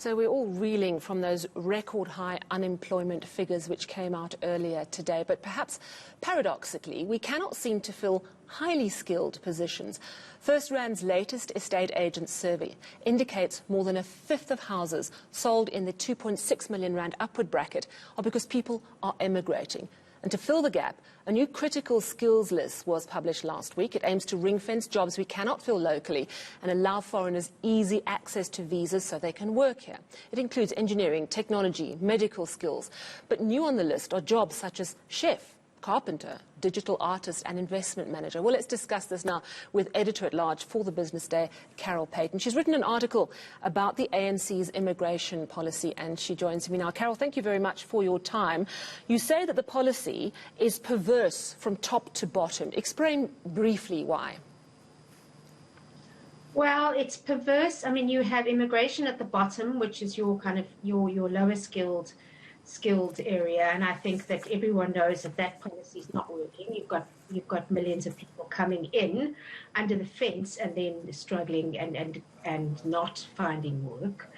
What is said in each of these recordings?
So we're all reeling from those record high unemployment figures which came out earlier today. But perhaps paradoxically, we cannot seem to fill highly skilled positions. First Rand's latest estate agent survey indicates more than a fifth of houses sold in the 2.6 million rand upward bracket are because people are emigrating. And to fill the gap, a new critical skills list was published last week. It aims to ring-fence jobs we cannot fill locally and allow foreigners easy access to visas so they can work here. It includes engineering, technology, medical skills. But new on the list are jobs such as chef, carpenter, digital artist and investment manager. Well, let's discuss this now with editor-at-large for the Business Day, Carol Paton. She's written an article about the ANC's immigration policy and she joins me now. Carol, thank you very much for your time. You say that the policy is perverse from top to bottom. Explain briefly why. Well, it's perverse. I mean, you have immigration at the bottom, which is your kind of your lower skilled area, and I think that everyone knows that that policy is not working. You've got millions of people coming in under the fence and then struggling and not finding work.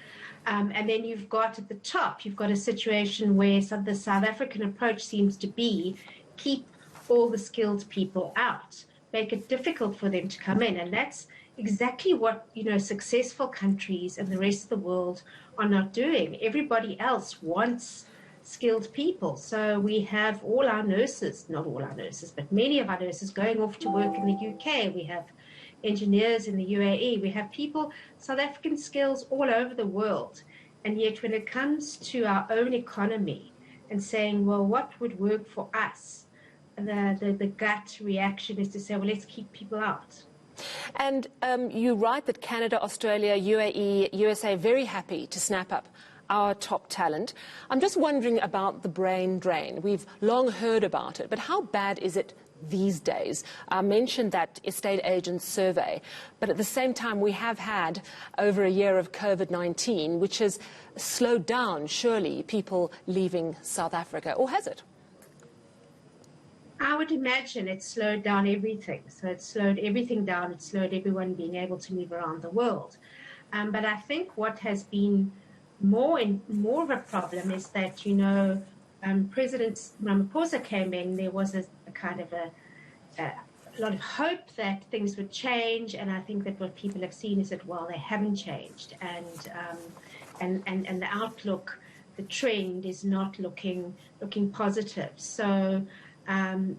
And then you've got at the top, you've got a situation where the South African approach seems to be keep all the skilled people out, make it difficult for them to come in, and that's exactly what successful countries and the rest of the world are not doing. Everybody else wants skilled people. So we have all our nurses, not all our nurses, but many of our nurses going off to work in the UK. We have engineers in the UAE. We have people, South African skills all over the world. And yet when it comes to our own economy and saying, well, what would work for us? The gut reaction is to say, well, let's keep people out. And you write that Canada, Australia, UAE, USA, very happy to snap up our top talent. I'm just wondering about the brain drain. We've long heard about it, but how bad is it these days? I mentioned that estate agent survey, but at the same time we have had over a year of COVID-19, which has slowed down, surely, people leaving South Africa, or has it? I would imagine it slowed down everything. So it slowed everything down. It slowed everyone being able to move around the world. But I think what has been more of a problem is that, President Ramaphosa came in, there was a kind of a lot of hope that things would change. And I think that what people have seen is that, well, they haven't changed. And the outlook, the trend is not looking positive. So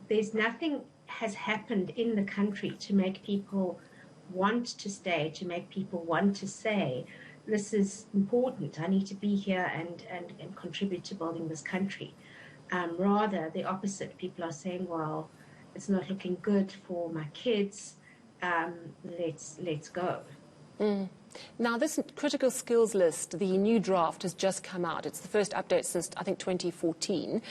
there's nothing has happened in the country to make people want to stay, to make people want to say, this is important, I need to be here and contribute to building this country. Rather, the opposite. People are saying, well, it's not looking good for my kids, let's go. Now, this critical skills list, the new draft, has just come out. It's the first update since, I think, 2014.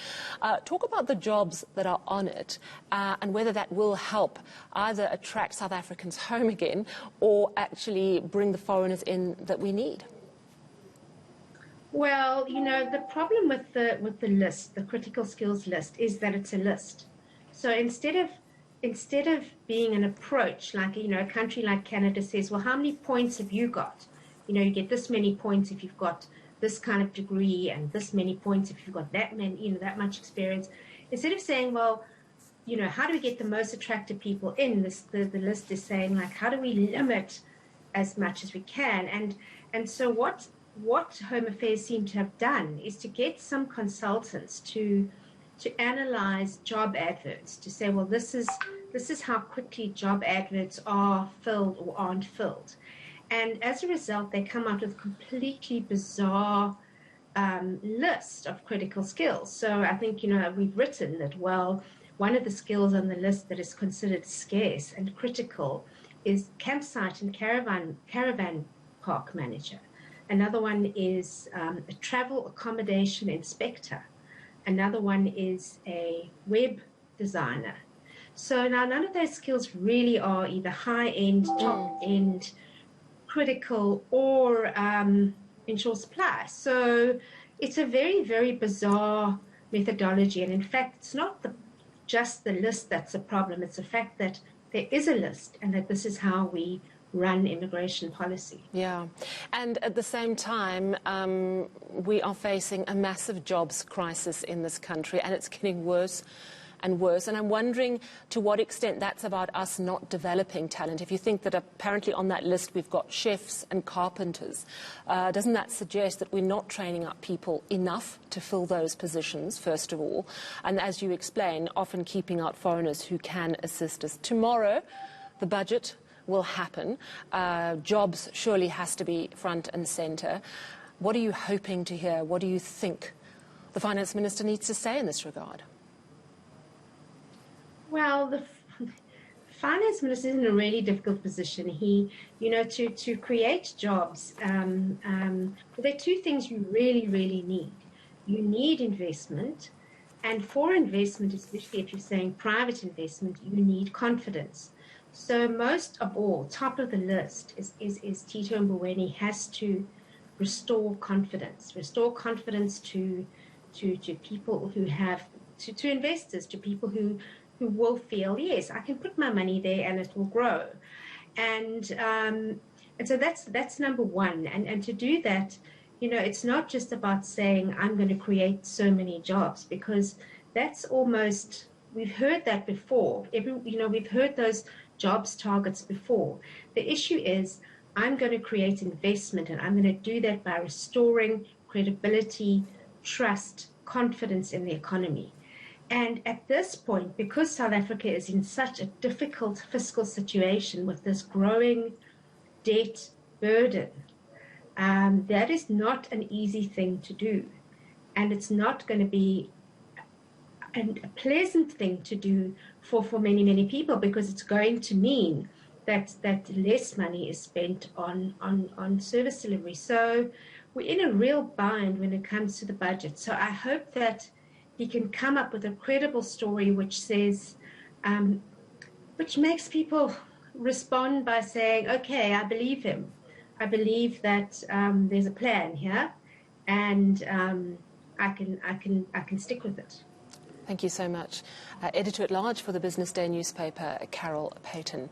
Talk about the jobs that are on it and whether that will help either attract South Africans home again or actually bring the foreigners in that we need. Well, the problem with the list, the critical skills list, is that it's a list. So instead of being an approach, like, a country like Canada says, well, how many points have you got? You get this many points if you've got this kind of degree and this many points if you've got that many, that much experience. Instead of saying, well, how do we get the most attractive people in? The list is saying, like, how do we limit as much as we can? And so what Home Affairs seem to have done is to get some consultants to analyze job adverts, to say, well, this is how quickly job adverts are filled or aren't filled. And as a result, they come out with a completely bizarre list of critical skills. So I think, we've written that, well, one of the skills on the list that is considered scarce and critical is campsite and caravan park manager. Another one is a travel accommodation inspector. Another one is a web designer. So now none of those skills really are either high-end, top-end, critical, or in short supply. So it's a very, very bizarre methodology. And in fact, it's not just the list that's a problem. It's the fact that there is a list and that this is how we run immigration policy. Yeah, and at the same time, we are facing a massive jobs crisis in this country, and it's getting worse and worse. And I'm wondering to what extent that's about us not developing talent. If you think that apparently on that list we've got chefs and carpenters, doesn't that suggest that we're not training up people enough to fill those positions, first of all? And as you explain, often keeping out foreigners who can assist us. Tomorrow, the budget will happen. Jobs surely has to be front and centre. What are you hoping to hear? What do you think the Finance Minister needs to say in this regard? Well, the Finance Minister is in a really difficult position. He, to create jobs, there are two things you really, really need. You need investment, and for investment, especially if you're saying private investment, you need confidence. So most of all, top of the list is Tito Mboweni has to restore confidence to people who have, to investors, to people who will feel, yes, I can put my money there and it will grow. And so that's number one. And to do that, it's not just about saying I'm going to create so many jobs, because that's almost, we've heard that before. We've heard those jobs targets before. The issue is I'm going to create investment, and I'm going to do that by restoring credibility, trust, confidence in the economy. And at this point, because South Africa is in such a difficult fiscal situation with this growing debt burden, that is not an easy thing to do. And it's not going to be a pleasant thing to do for many, many people, because it's going to mean that less money is spent on service delivery. So we're in a real bind when it comes to the budget. So I hope that he can come up with a credible story which says, which makes people respond by saying, okay, I believe him. I believe that there's a plan here, and I can stick with it. Thank you so much. Editor-at-Large for the Business Day newspaper, Carol Paton.